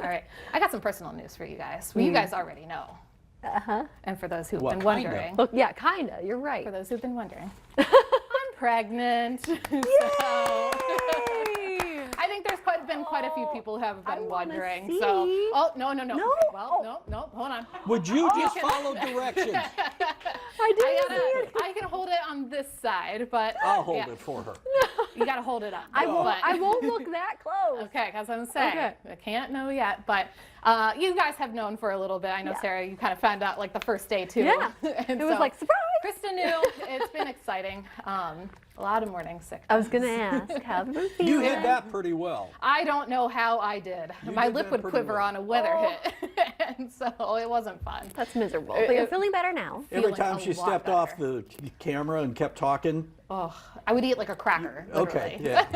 right. I got some personal news for you guys. Well, you guys already know. And for those who've been wondering. Look, yeah, kinda. You're right. For those who've been wondering. I'm pregnant. So I think there's been quite a few people who have been wondering. See. So, oh, no. No? Well, no, hold on. Would you just follow directions? I didn't see it. I can hold it on this side, but I'll hold it for her. you got to hold it up. I won't look that close. Okay, because I'm saying, I can't know yet, but you guys have known for a little bit. I know, Sarah, you kind of found out like the first day too. Yeah, and it was like, surprise! Krista knew. It's been exciting. A lot of morning sickness. I was going to ask, how have you been You feeling? hid that pretty well. I don't know how I did. My did lip that would pretty quiver well. on a weather hit, and so it wasn't fun. That's miserable, but you're feeling better now. Every Feeling time a she lot stepped off better. the camera and kept talking. Oh, I would eat like a cracker. Okay, literally. yeah,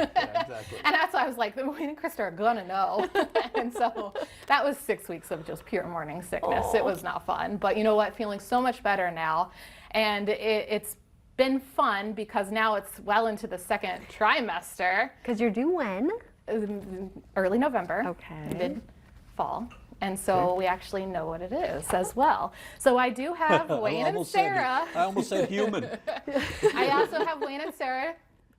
exactly. And that's why I was like, Wayne and Krista are gonna know. And so that was 6 weeks of just pure morning sickness. It was not fun. But you know what? Feeling so much better now. And it's been fun because now it's well into the second trimester. Because you're due when? Early November. Okay. Mid-fall. And so we actually know what it is as well. So I do have Wayne and Sarah. I almost said human. I also have Wayne and Sarah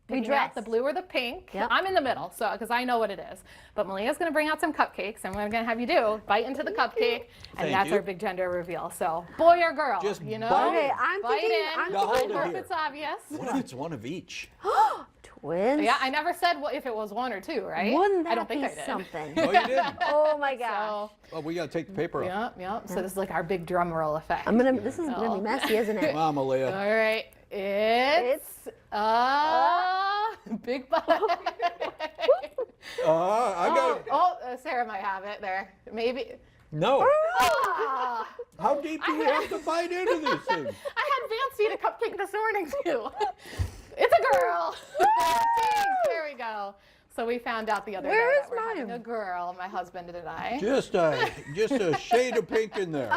picking out dress. the blue or the pink. Yep. I'm in the middle, so because I know what it is. But Malia's going to bring out some cupcakes, and what I'm going to have you do, bite into the cupcake, and Thank that's you. our big gender reveal. So boy or girl, Just you know? bite Okay, I'm Bite thinking, in. Now hold I it hope here. it's obvious. What if it's one of each? Twins? Yeah, I never said if it was one or two, right? Wouldn't that I don't think be I did. something? No, you didn't. Oh my gosh. So, Oh, we got to take the paper off. yep. So this is like our big drum roll effect. This is gonna be messy, isn't it? Come on, Malia. All right, it's big butt. I got it. Sarah might have it there. Maybe. No. Ah. How deep do we have to bite into these things? I had Vance eat a cupcake this morning too. It's a girl. Thanks. There we go. So we found out the other day Where that is we're having mine? a girl, my husband and I. Just a shade of pink in there.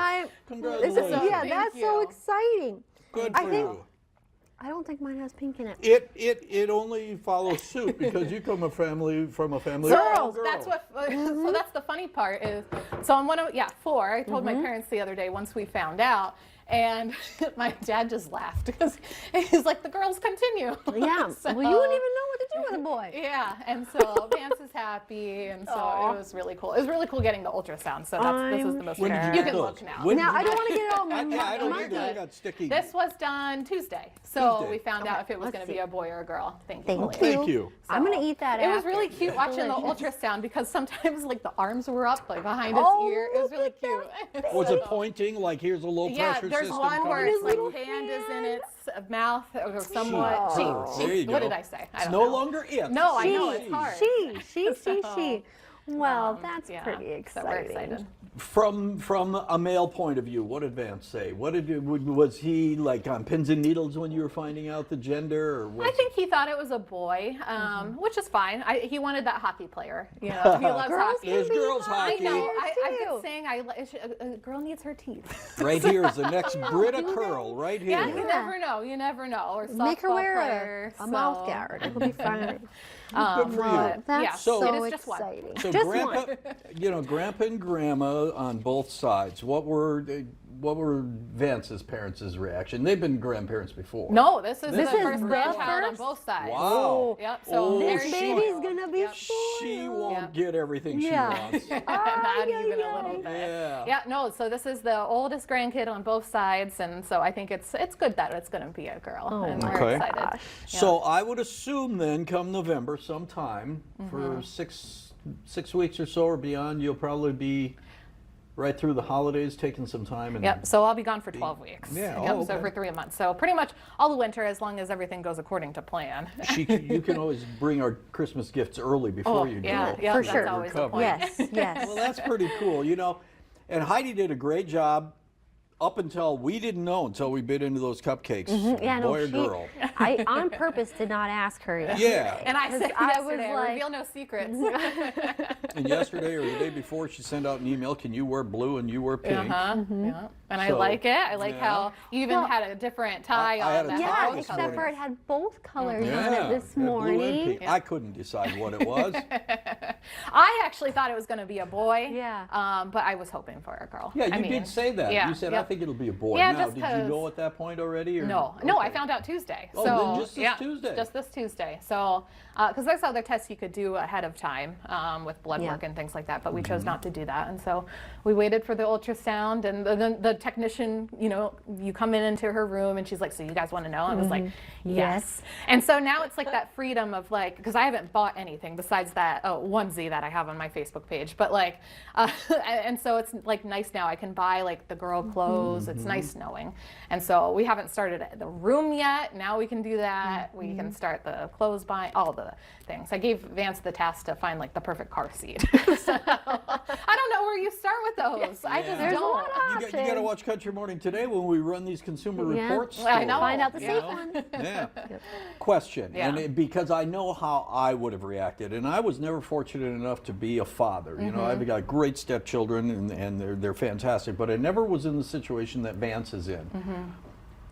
Congratulations. Thank That's so you. exciting. Good I for think- you. I don't think mine has pink in it. It only follows suit because you come from a family Girls, of that's what. So that's the funny part is. So I'm 4. I told my parents the other day once we found out, and my dad just laughed because he's like, the girls continue. Yeah. So- Well, you wouldn't even know what to do with a boy. Yeah, and so Vance is happy, and so it was really cool. It was really cool getting the ultrasound. So this is the most. When did You you can get look those? now. When Now, did I you don't want to get it all I don't muddy. either. I got sticky. This was done Tuesday, so Tuesday. we found out if it was going to be a boy or a girl. Thank you. Thank Malia. Thank you. I'm going to eat that It was after. really cute It's watching the delicious. ultrasound because sometimes like the arms were up like behind its Oh, ear. It was look really at cute. that Was it pointing like here's a low Yeah, pressure there's system? one where coming it's like through? hand is in its mouth or somewhat. Oh, there you What go. did I say? I It's don't no know. longer it. No, I She, know it's hard. she. Well, that's Yeah, pretty so exciting. we're excited. From a male point of view, what did Vance say? Was he like on pins and needles when you were finding out the gender, or was I think he thought it was a boy, which is fine. He wanted that hockey player. You know, he loves Girls hockey. There's girls I hockey. know. I've too. been saying a girl needs her teeth. Right here is the next Brita curl, right here. Yeah, you never know. You never know. Or Make her softball wear player, a mouth guard. It'll be fine. Good for you. That's yeah, so it is just one. exciting. So Just grandpa, one. grandpa and grandma on both sides. What were Vance's parents' reaction? They've been grandparents before. No, this is This the is first the grandchild on first? both sides. Wow. Yep. So Oh, very This she- baby's gonna be She won't Yeah. get everything she Yeah. wants. Not even a little bit. Yeah. Yeah, no, so this is the oldest grandkid on both sides, and so I think it's good that it's going to be a girl. Oh and my we're Okay. excited. gosh. So I would assume then, come November, sometime for 6 weeks or so or beyond, you'll probably be right through the holidays, taking some time. And Yep, so I'll be gone for 12 weeks. Yeah, Yep, oh, so okay. for 3 months. So pretty much all the winter, as long as everything goes according to plan. you can always bring our Christmas gifts early before you yeah, go. yeah, For that's sure. always the Recover. point. Yes, yes. Well, that's pretty cool, And Heidi did a great job up until we didn't know until we bit into those cupcakes, Yeah, no, boy or girl. I on purpose did not ask her yet. Yeah. And I said I yesterday, was like- reveal no secrets. And yesterday or the day before, she sent out an email. Can you wear blue and you wear pink? Yeah. And I So, like it. I like yeah. how you even Well, had a different tie I had on a that. tie Yeah, this except morning. for it had both colors on Yeah, it this had blue and morning. pink. I couldn't decide what it was. I actually thought it was going to be a boy. Yeah. But I was hoping for a girl. Yeah, you I mean, did say that. yeah, You said, yeah. I think it'll be a boy. Yeah, now, just did you 'cause- know at that point already? Or? No, I found out Tuesday. Oh, so then just this yeah, Tuesday. Just this Tuesday. So, because there's other tests you could do ahead of time with blood Yeah. work and things like that, but we chose Mm-hmm. not to do that. And so we waited for the ultrasound, and the technician, you come into her room, and she's like, "So you guys want to know?" I was like, "Yes." And so now it's like that freedom of like, because I haven't bought anything besides that onesie that I have on my Facebook page, but like, and so it's like nice now. I can buy like the girl clothes. It's nice knowing. And so we haven't started the room yet. Now we can do that. We can start the clothes buying, all the things. I gave Vance the task to find like the perfect car seat. So, I don't know where you start with those. I just There's a don't. lot of You got to watch Country Morning today when we run these consumer Yeah. reports. I know. Find out the You safe know? one. Yeah. Question, Yeah. and because I know how I would have reacted, and I was never fortunate enough to be a father. You know, I've got great stepchildren, and they're fantastic, but I never was in the situation that Vance is in.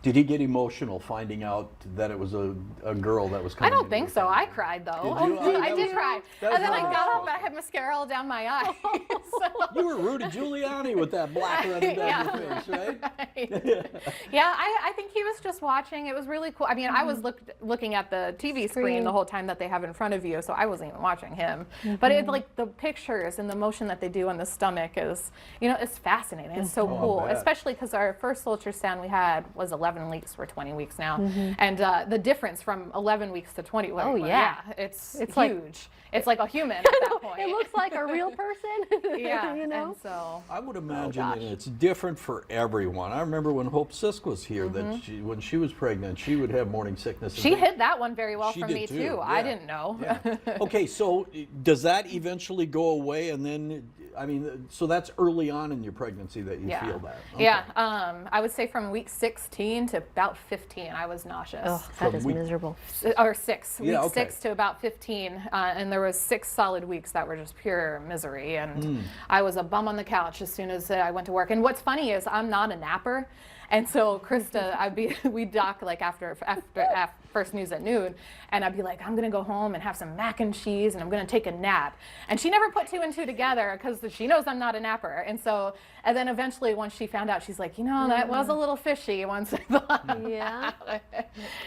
Did he get emotional finding out that it was a girl that was I coming? don't into think the so. family? I cried though. Did you? Oh, I that did was- cry. that was And then I really got up special. and I had mascara all down my eyes. So- You were Rudy Giuliani with that black running down your face, right? Right. Yeah, I think he was just watching. It was really cool. I mean, I was looking at the TV screen the whole time that they have in front of you, so I wasn't even watching him. But it's like the pictures and the motion that they do on the stomach is, it's fascinating. It's so Oh, I cool, bet. especially because our first ultrasound we had was 11 weeks. We're 20 weeks now, and the difference from 11 weeks to 20. Oh, yeah. It's like- huge. It's like a human at that point. It looks like a real person. yeah, you know. and so. I would imagine that gosh. it's different for everyone. I remember when Hope Sisk was here, that when she was pregnant, she would have morning sickness. and She things. hid that one very well She from did me too, too. I yeah. didn't know. Yeah. Okay, so does that eventually go away, and then, I mean, so that's early on in your pregnancy that you feel that? Okay. Yeah, I would say from week 16 to about 15, I was nauseous. Ugh, From that is week- miserable. Or 6, Yeah, week okay. 6 to about 15, and there was 6 solid weeks that were just pure misery, and Hmm. I was a bum on the couch as soon as I went to work. And what's funny is I'm not a napper, and so Krista, we'd dock like after first news at noon, and I'd be like, I'm gonna go home and have some mac and cheese, and I'm gonna take a nap. And she never put 2 and 2 together because she knows I'm not a napper. And then eventually, once she found out, she's like, that was a little fishy once I thought. Yeah.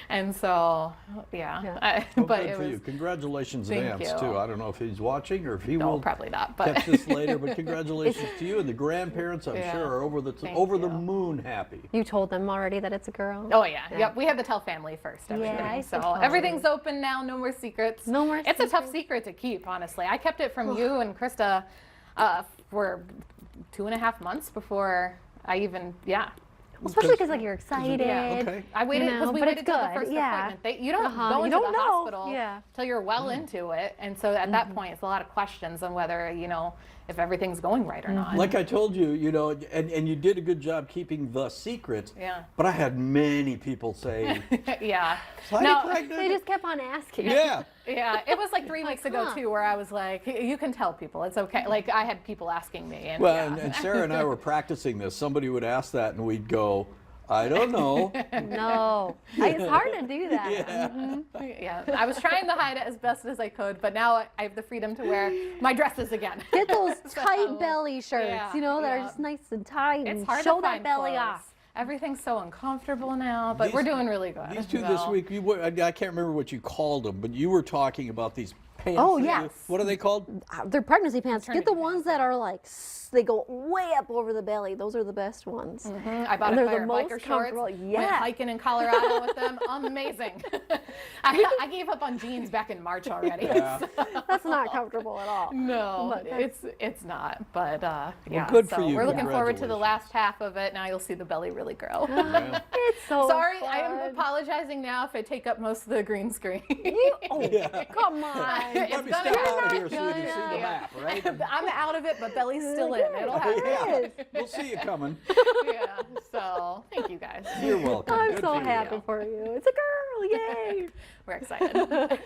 And so, yeah. Yeah. Well, but good it for was you. Congratulations, Thank Vance, you. too. I don't know if he's watching or if he no, will probably not. But catch this later, but congratulations to you, and the grandparents, I'm Yeah. sure, are over the Thank the you. moon happy. You told them already that it's a girl? oh yeah, yep. We had to tell family first. Everything. I so suppose. everything's open now. No more secrets. No more It's a tough secrets. secret to keep, honestly. I kept it from you and Krista for 2.5 months before I even Especially because like you're excited. Okay. I waited because we but waited it's till the good. first Yeah. appointment. You don't Uh-huh. go You into don't the know. hospital Yeah. till you're well into it, and so at that point, it's a lot of questions on whether if everything's going right or not. Like I told you, and you did a good job keeping the secret. Yeah. But I had many people say, yeah. Heidi No, pregnant? They just kept on asking. Yeah. Yeah, it was like 3 weeks ago huh. too, where I was like, you can tell people it's okay. Like I had people asking me, and Well, yeah. and Sarah and I were practicing this. Somebody would ask that, and we'd go, I don't know. No. It's hard to do that. Yeah. yeah, I was trying to hide it as best as I could, but now I have the freedom to wear my dresses again. Get those So, tight belly shirts, yeah, that are yeah. just nice and tight It's and hard show to that find belly clothes. off. Everything's so uncomfortable now, but These- we're doing really good. These two so. this week, I can't remember what you called them, but you were talking about these pants. Oh, that you- yes. What are they called? They're pregnancy pants. Get the Maternity ones that are like, they go way up over the belly. Those are the best ones. I bought And a they're pair the of most biker shorts. comfortable. Went Yeah. hiking in Colorado with them. Amazing. I gave up on jeans back in March already. Yeah. That's not comfortable at all. No, But that's- it's not. But yeah, good so for you. we're looking forward to the Congratulations. last half of it. Now you'll see the belly really grow. Yeah. It's so Sorry, I am fun. apologizing now if I take up most of the green screen. Yeah. Come on. It's Let me gonna step be out of not here so you can good. see the map, right? I'm out of it, but belly's still in. It'll happen. Yeah. We'll see you coming. Yeah. So thank you guys. You're welcome. I'm Good so for you. happy for you. It's a girl. Yay! We're excited.